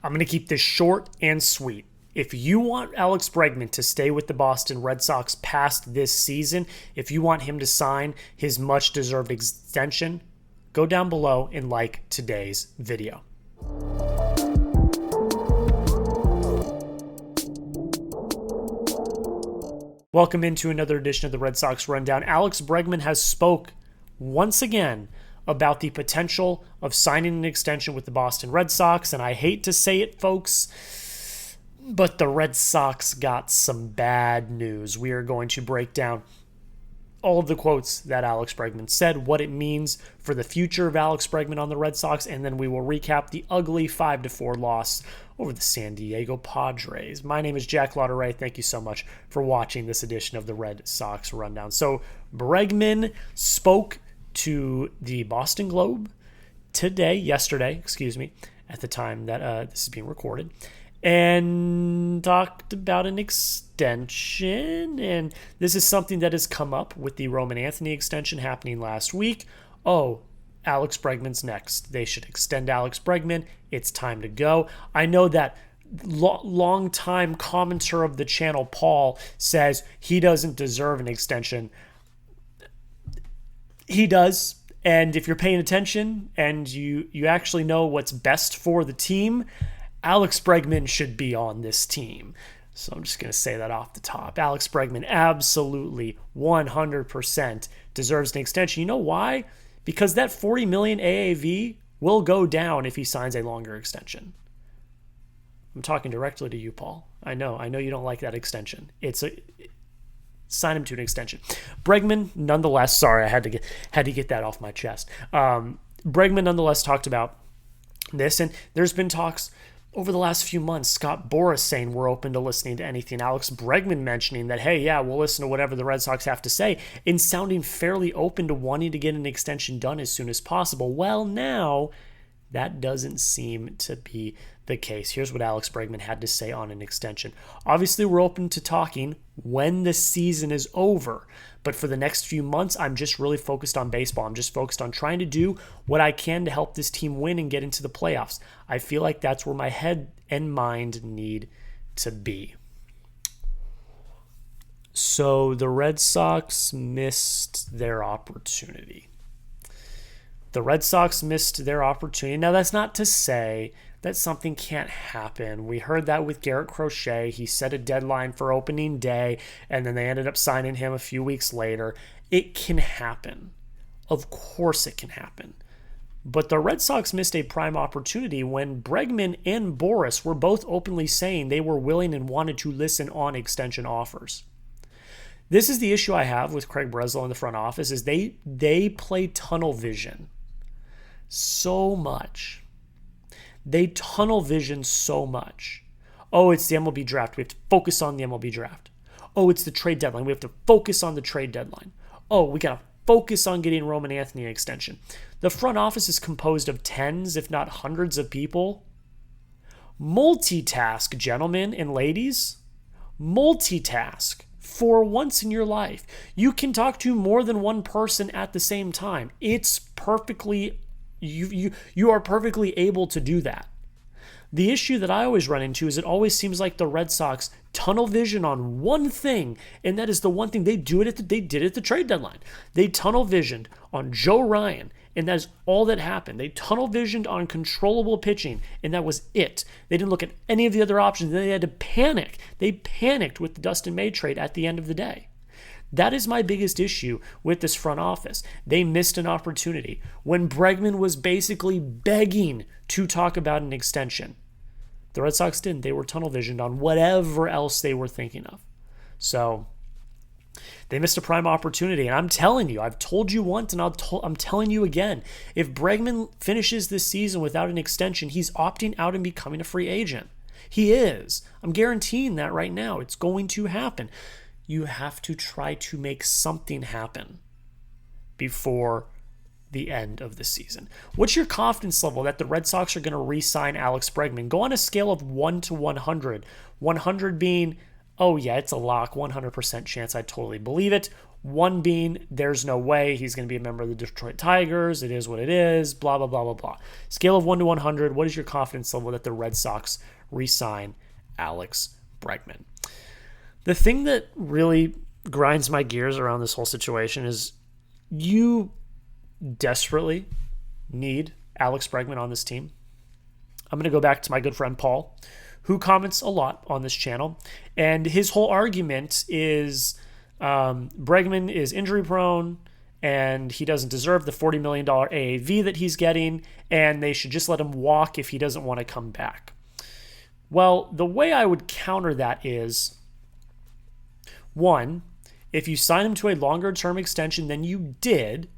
I'm going to keep this short and sweet. If you want Alex Bregman to stay with the Boston Red Sox past this season, if you want him to sign his much-deserved extension, go down below and like today's video. Welcome into another edition of the Red Sox Rundown. Alex Bregman has spoke once again about the potential of signing an extension with the Boston Red Sox, and I hate to say it, folks, but the Red Sox got some bad news. We are going to break down all of the quotes that Alex Bregman said, what it means for the future of Alex Bregman on the Red Sox, and then we will recap the ugly 5-4 loss over the San Diego Padres. My name is Jack Lauderay. Thank you so much for watching this edition of the Red Sox Rundown. So Bregman spoke to the Boston Globe yesterday, at the time that this is being recorded, and talked about an extension. And this is something that has come up with the Roman Anthony extension happening last week. Oh, Alex Bregman's next. They should extend Alex Bregman. It's time to go. I know that long-time commenter of the channel, Paul, says he doesn't deserve an extension. He does. And if you're paying attention and you actually know what's best for the team, Alex Bregman should be on this team. So I'm just going to say that off the top. Alex Bregman absolutely 100% deserves an extension. You know why? Because that $40 million AAV will go down if he signs a longer extension. I'm talking directly to you, Paul. I know you don't like that extension. Sign him to an extension. Bregman, nonetheless, sorry, I had to get that off my chest. Bregman, nonetheless, talked about this, and there's been talks over the last few months. Scott Boras saying we're open to listening to anything. Alex Bregman mentioning that, hey, yeah, we'll listen to whatever the Red Sox have to say, and sounding fairly open to wanting to get an extension done as soon as possible. Well, now that doesn't seem to be the case. Here's what Alex Bregman had to say on an extension. Obviously, we're open to talking when the season is over, but for the next few months, I'm just really focused on baseball. I'm just focused on trying to do what I can to help this team win and get into the playoffs. I feel like that's where my head and mind need to be. So the Red Sox missed their opportunity. The Red Sox missed their opportunity. Now, that's not to say that something can't happen. We heard that with Garrett Crochet. He set a deadline for opening day, and then they ended up signing him a few weeks later. It can happen. Of course it can happen. But the Red Sox missed a prime opportunity when Bregman and Boras were both openly saying they were willing and wanted to listen on extension offers. This is the issue I have with Craig Breslow in the front office, is they play tunnel vision so much. They tunnel vision so much. Oh, it's the MLB draft. We have to focus on the MLB draft. Oh, it's the trade deadline. We have to focus on the trade deadline. Oh, we got to focus on getting Roman Anthony an extension. The front office is composed of tens, if not hundreds of people. Multitask, gentlemen and ladies. Multitask. For once in your life, you can talk to more than one person at the same time. It's perfectly, you are perfectly able to do that. The issue that I always run into is it always seems like the Red Sox tunnel vision on one thing, and that is the one thing they did at the trade deadline. They tunnel visioned on Joe Ryan, and that is all that happened. They tunnel visioned on controllable pitching, and that was it. They didn't look at any of the other options. They had to panic. They panicked with the Dustin May trade at the end of the day. That is my biggest issue with this front office. They missed an opportunity when Bregman was basically begging to talk about an extension. The Red Sox didn't. They were tunnel visioned on whatever else they were thinking of. So they missed a prime opportunity. And I'm telling you, I've told you once and I'm telling you again, if Bregman finishes this season without an extension, he's opting out and becoming a free agent. He is. I'm guaranteeing that right now. It's going to happen. You have to try to make something happen before the end of the season. What's your confidence level that the Red Sox are going to re-sign Alex Bregman? Go on a scale of 1 to 100. 100 being oh yeah, it's a lock, 100% chance, I totally believe it. One being, there's no way he's going to be a member of the Detroit Tigers. It is what it is, blah, blah, blah, blah, blah. Scale of 1 to 100, what is your confidence level that the Red Sox re-sign Alex Bregman? The thing that really grinds my gears around this whole situation is you desperately need Alex Bregman on this team. I'm going to go back to my good friend Paul, who comments a lot on this channel, and his whole argument is Bregman is injury prone and he doesn't deserve the $40 million AAV that he's getting, and they should just let him walk if he doesn't want to come back. Well, the way I would counter that is, one, if you sign him to a longer term extension than you did,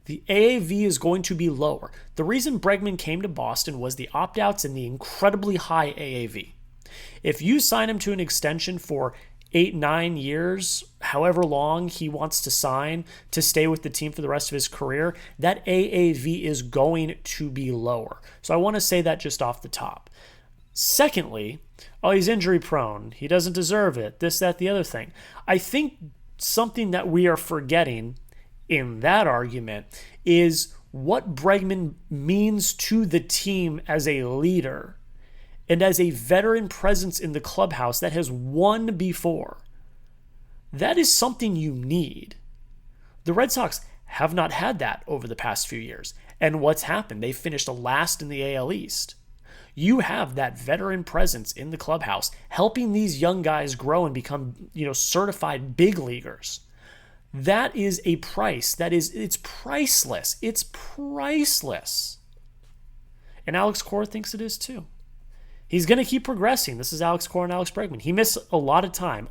the AAV is going to be lower. The reason Bregman came to Boston was the opt-outs and the incredibly high AAV. If you sign him to an extension for 8-9 years, however long he wants to sign to stay with the team for the rest of his career, that AAV is going to be lower. So I want to say that just off the top. Secondly, oh, he's injury prone. He doesn't deserve it. This, that, the other thing. I think something that we are forgetting in that argument is what Bregman means to the team as a leader and as a veteran presence in the clubhouse that has won before. That is something you need. The Red Sox have not had that over the past few years. And what's happened? They finished last in the AL East. You have that veteran presence in the clubhouse helping these young guys grow and become, certified big leaguers. That is a price. It's priceless. It's priceless. And Alex Cora thinks it is too. He's going to keep progressing. This is Alex Cora and Alex Bregman. He missed a lot of time.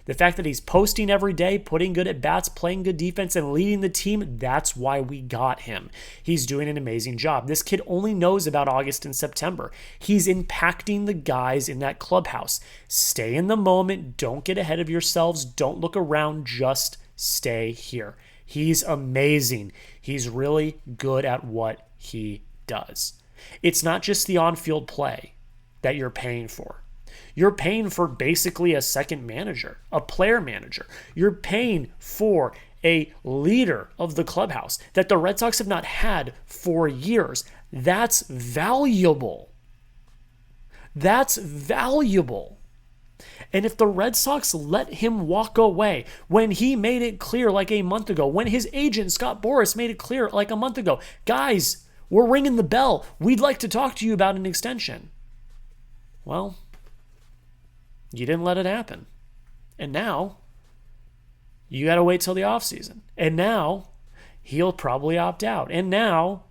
The fact that he's posting every day, putting good at bats, playing good defense, and leading the team, that's why we got him. He's doing an amazing job. This kid only knows about August and September. He's impacting the guys in that clubhouse. Stay in the moment. Don't get ahead of yourselves. Don't look around. Just stay here. He's amazing. He's really good at what he does. It's not just the on-field play that you're paying for. You're paying for basically a second manager, a player manager. You're paying for a leader of the clubhouse that the Red Sox have not had for years. That's valuable. That's valuable. And if the Red Sox let him walk away when he made it clear like a month ago, when his agent Scott Boras made it clear like a month ago, guys, we're ringing the bell. We'd like to talk to you about an extension. Well, you didn't let it happen. And now, you got to wait till the offseason. And now, he'll probably opt out. And now,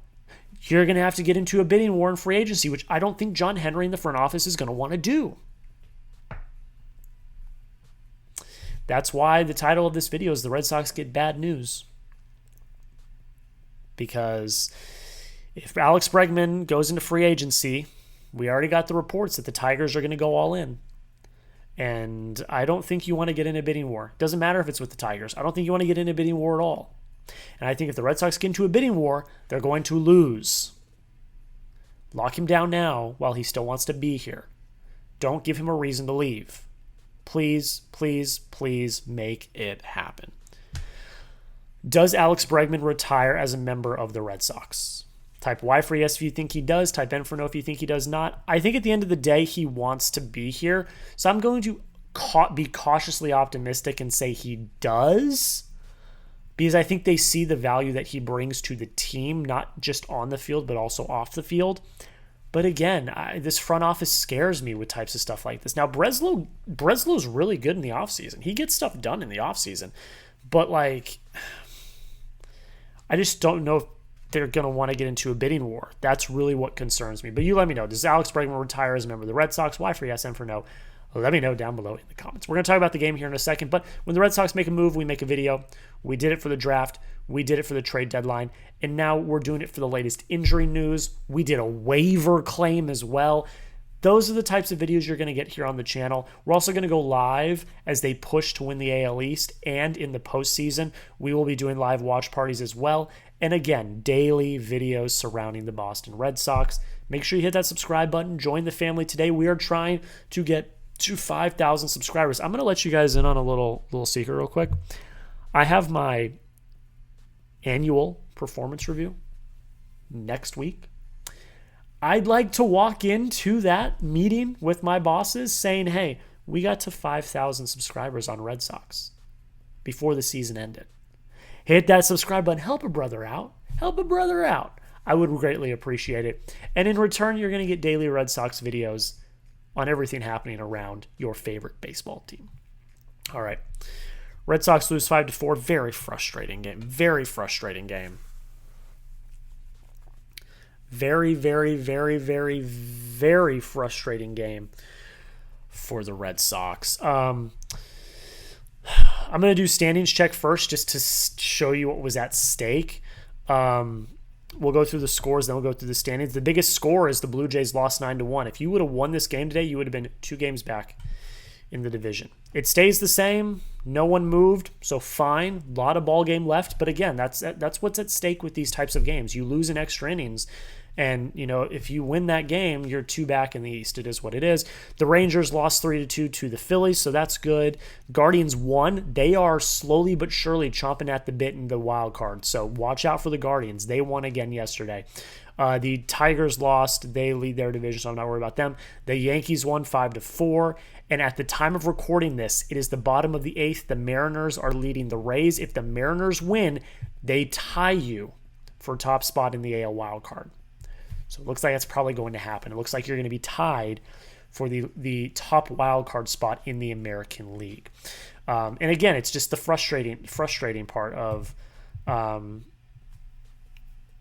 you're going to have to get into a bidding war in free agency, which I don't think John Henry in the front office is going to want to do. That's why the title of this video is The Red Sox Get Bad News. Because if Alex Bregman goes into free agency, we already got the reports that the Tigers are going to go all in. And I don't think you want to get in a bidding war. Doesn't matter if it's with the Tigers. I don't think you want to get in a bidding war at all. And I think if the Red Sox get into a bidding war, they're going to lose. Lock him down now while he still wants to be here. Don't give him a reason to leave. Please, please, please make it happen. Does Alex Bregman retire as a member of the Red Sox? Type Y for yes if you think he does. Type N for no if you think he does not. I think at the end of the day, he wants to be here. So I'm going to be cautiously optimistic and say he does. Because I think they see the value that he brings to the team, not just on the field, but also off the field. But again, this front office scares me with types of stuff like this. Now, Breslow's really good in the offseason. He gets stuff done in the offseason. But, I just don't know if they're going to want to get into a bidding war. That's really what concerns me. But you let me know. Does Alex Bregman retire as a member of the Red Sox? Y for yes, N for no. Let me know down below in the comments. We're going to talk about the game here in a second, but when the Red Sox make a move, we make a video. We did it for the draft. We did it for the trade deadline, and now we're doing it for the latest injury news. We did a waiver claim as well. Those are the types of videos you're going to get here on the channel. We're also going to go live as they push to win the AL East, and in the postseason, we will be doing live watch parties as well. And again, daily videos surrounding the Boston Red Sox. Make sure you hit that subscribe button. Join the family today. We are trying to get to 5,000 subscribers. I'm going to let you guys in on a little secret real quick. I have my annual performance review next week. I'd like to walk into that meeting with my bosses saying, hey, we got to 5,000 subscribers on Red Sox before the season ended. Hit that subscribe button. Help a brother out. Help a brother out. I would greatly appreciate it. And in return, you're going to get daily Red Sox videos on everything happening around your favorite baseball team. All right. Red Sox lose 5-4. Very frustrating game. Very frustrating game. Very, very, very, very, very frustrating game for the Red Sox. I'm going to do standings check first just to show you what was at stake. We'll go through the scores, then we'll go through the standings. The biggest score is the Blue Jays lost 9-1. If you would have won this game today, you would have been 2 games back in the division. It stays the same. No one moved, so fine. A lot of ball game left, but again, that's what's at stake with these types of games. You lose in extra innings, and if you win that game, you're 2 back in the East. It is what it is. The Rangers lost 3-2 to the Phillies, so that's good. Guardians won. They are slowly but surely chomping at the bit in the wild card, so watch out for the Guardians. They won again yesterday. The Tigers lost. They lead their division, so I'm not worried about them. The Yankees won 5-4. And at the time of recording this, it is the bottom of the 8th. The Mariners are leading the Rays. If the Mariners win, they tie you for top spot in the AL wildcard. So it looks like that's probably going to happen. It looks like you're going to be tied for the top wildcard spot in the American League. And again, it's just the frustrating part of,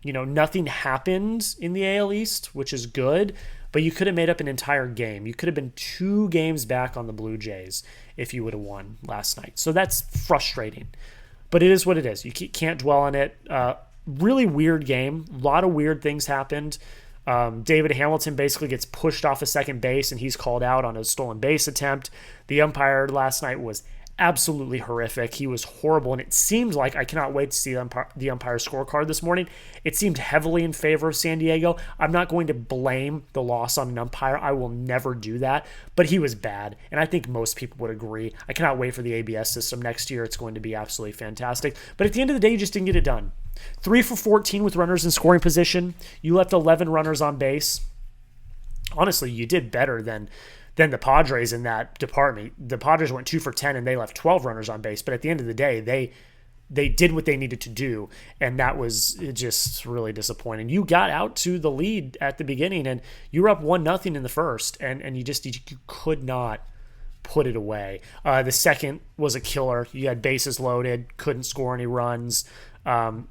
nothing happened in the AL East, which is good. But you could have made up an entire game. You could have been 2 games back on the Blue Jays if you would have won last night. So that's frustrating. But it is what it is. You can't dwell on it. Really weird game. A lot of weird things happened. David Hamilton basically gets pushed off of second base, and he's called out on a stolen base attempt. The umpire last night was absolutely horrific. He was horrible, and it seemed like, I cannot wait to see the umpire's scorecard this morning. It seemed heavily in favor of San Diego. I'm not going to blame the loss on an umpire. I will never do that, but he was bad, and I think most people would agree. I cannot wait for the ABS system next year. It's going to be absolutely fantastic, but at the end of the day, you just didn't get it done. 3 for 14 with runners in scoring position. You left 11 runners on base. Honestly, you did better than the Padres in that department. The Padres went 2 for 10 and they left 12 runners on base. But at the end of the day, they did what they needed to do, and that was just really disappointing. You got out to the lead at the beginning, and you were up 1-0 in the first, and you could not put it away. The second was a killer. You had bases loaded, couldn't score any runs.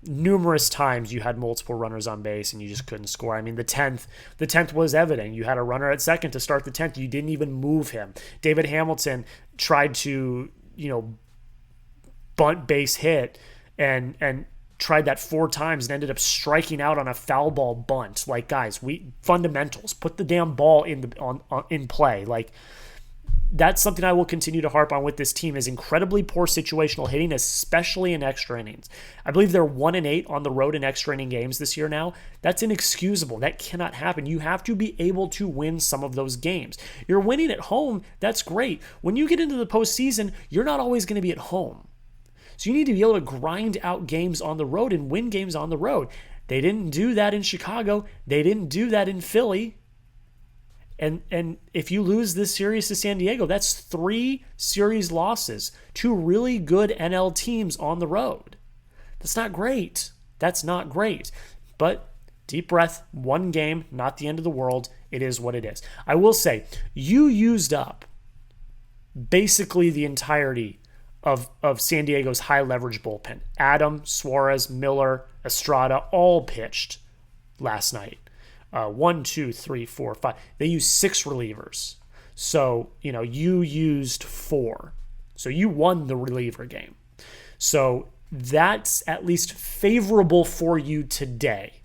Numerous times you had multiple runners on base and you just couldn't score. I mean, the 10th was evident. You had a runner at second to start the 10th. You didn't even move him. David Hamilton tried to, bunt base hit and tried that 4 times and ended up striking out on a foul ball bunt. Like, guys, fundamentals, put the damn ball in play. Like, that's something I will continue to harp on with this team, is incredibly poor situational hitting, especially in extra innings. I believe they're 1-8 on the road in extra inning games this year now. That's inexcusable. That cannot happen. You have to be able to win some of those games. You're winning at home. That's great. When you get into the postseason, you're not always going to be at home. So you need to be able to grind out games on the road and win games on the road. They didn't do that in Chicago. They didn't do that in Philly. And if you lose this series to San Diego, that's 3 series losses to really good NL teams on the road. That's not great. That's not great. But deep breath, 1 game, not the end of the world. It is what it is. I will say, you used up basically the entirety of San Diego's high leverage bullpen. Adam, Suarez, Miller, Estrada all pitched last night. 1, 2, 3, 4, 5. They used 6 relievers. So, you used 4. So you won the reliever game. So that's at least favorable for you today.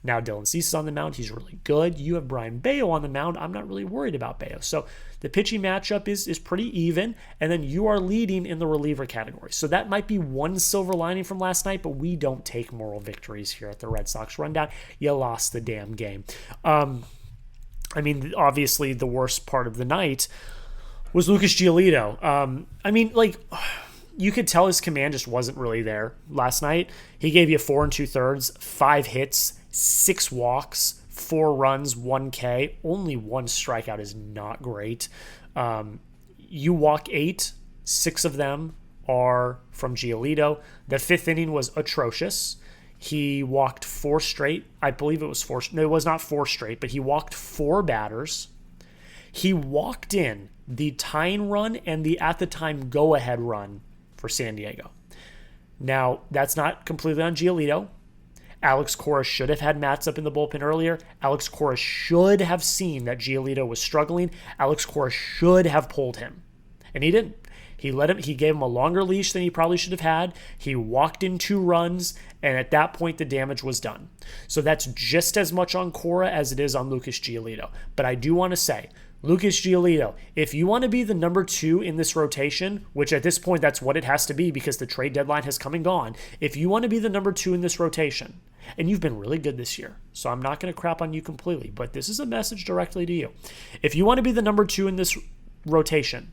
Now, Dylan Cease is on the mound. He's really good. You have Brian Bayo on the mound. I'm not really worried about Bayo. So the pitching matchup is pretty even, and then you are leading in the reliever category. So that might be one silver lining from last night, but we don't take moral victories here at the Red Sox Rundown. You lost the damn game. Obviously the worst part of the night was Lucas Giolito. I mean, like, you could tell his command just wasn't really there last night. He gave you 4 2/3, 5 hits, 6 walks, 4 runs, 1 K. Only 1 strikeout is not great. You walk 8, 6 of them are from Giolito. The 5th inning was atrocious. He walked 4 straight. I believe it was 4. No, it was not 4 straight, but he walked 4 batters. He walked in the tying run and the, at the time, go-ahead run for San Diego. Now, that's not completely on Giolito. Alex Cora should have had Mats up in the bullpen earlier. Alex Cora should have seen that Giolito was struggling. Alex Cora should have pulled him, and he didn't. He gave him a longer leash than he probably should have had. He walked in 2 runs, and at that point, the damage was done. So that's just as much on Cora as it is on Lucas Giolito. But I do want to say, Lucas Giolito, if you want to be the number 2 in this rotation, which at this point, that's what it has to be because the trade deadline has come and gone. If you want to be the number 2 in this rotation, and you've been really good this year, so I'm not going to crap on you completely, but this is a message directly to you. If you want to be the number 2 in this rotation,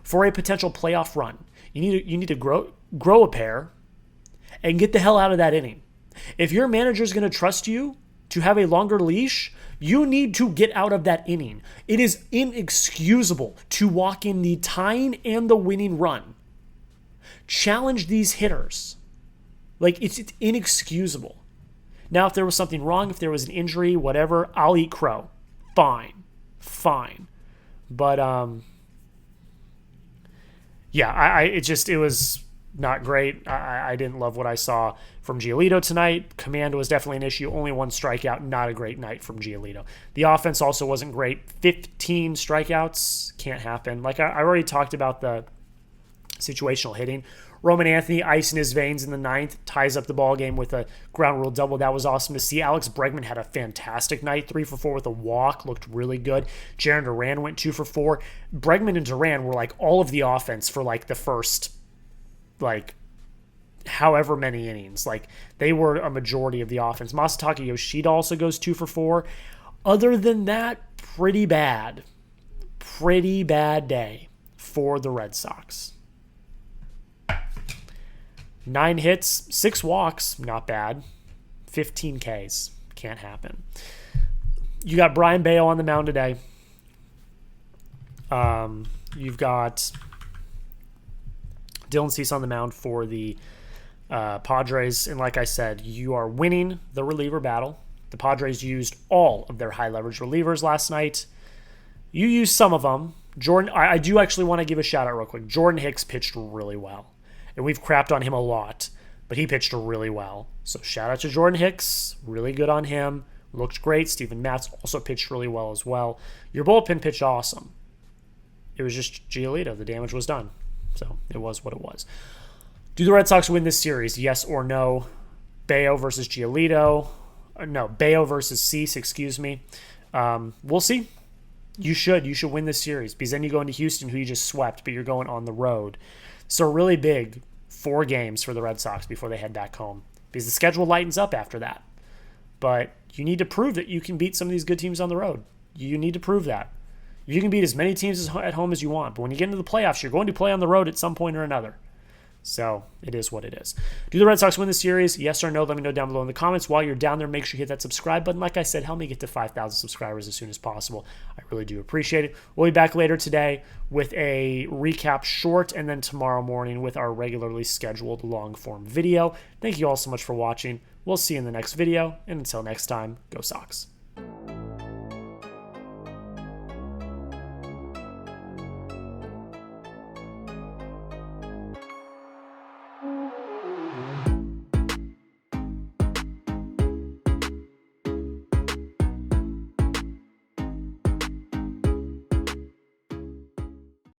for a potential playoff run, you need to grow a pair and get the hell out of that inning. If your manager is going to trust you to have a longer leash, you need to get out of that inning. It is inexcusable to walk in the tying and the winning run. Challenge these hitters. Like, it's inexcusable. Now, if there was something wrong, if there was an injury, whatever, I'll eat crow. Fine. But, yeah, it was not great. I didn't love what I saw from Giolito tonight. Command was definitely an issue. Only 1 strikeout. Not a great night from Giolito. The offense also wasn't great. 15 strikeouts. Can't happen. Like I already talked about the situational hitting. Roman Anthony, ice in his veins in the 9th, ties up the ball game with a ground rule double. That was awesome to see. Alex Bregman had a fantastic night, 3 for 4 with a walk, looked really good. Jarren Duran went 2 for 4. Bregman and Duran were like all of the offense for like the first, like, however many innings. Like, they were a majority of the offense. Masataka Yoshida also goes 2 for 4. Other than that, pretty bad day for the Red Sox. 9 hits, 6 walks, not bad. 15 Ks, can't happen. You got Brian Bayo on the mound today. You've got Dylan Cease on the mound for the Padres. And like I said, you are winning the reliever battle. The Padres used all of their high-leverage relievers last night. You used some of them. Jordan, I do actually want to give a shout-out real quick. Jordan Hicks pitched really well. And we've crapped on him a lot, but he pitched really well. So shout out to Jordan Hicks. Really good on him. Looked great. Steven Matz also pitched really well as well. Your bullpen pitched awesome. It was just Giolito. The damage was done. So it was what it was. Do the Red Sox win this series? Yes or no? Bayo versus Giolito. No, Bayo versus Cease, excuse me. We'll see. You should win this series because then you go into Houston, who you just swept, but you're going on the road. So really big 4 games for the Red Sox before they head back home because the schedule lightens up after that. But you need to prove that you can beat some of these good teams on the road. You need to prove that. You can beat as many teams at home as you want, but when you get into the playoffs, you're going to play on the road at some point or another. So it is what it is. Do the Red Sox win the series? Yes or no? Let me know down below in the comments. While you're down there, make sure you hit that subscribe button. Like I said, help me get to 5,000 subscribers as soon as possible. I really do appreciate it. We'll be back later today with a recap short and then tomorrow morning with our regularly scheduled long-form video. Thank you all so much for watching. We'll see you in the next video. And until next time, go Sox.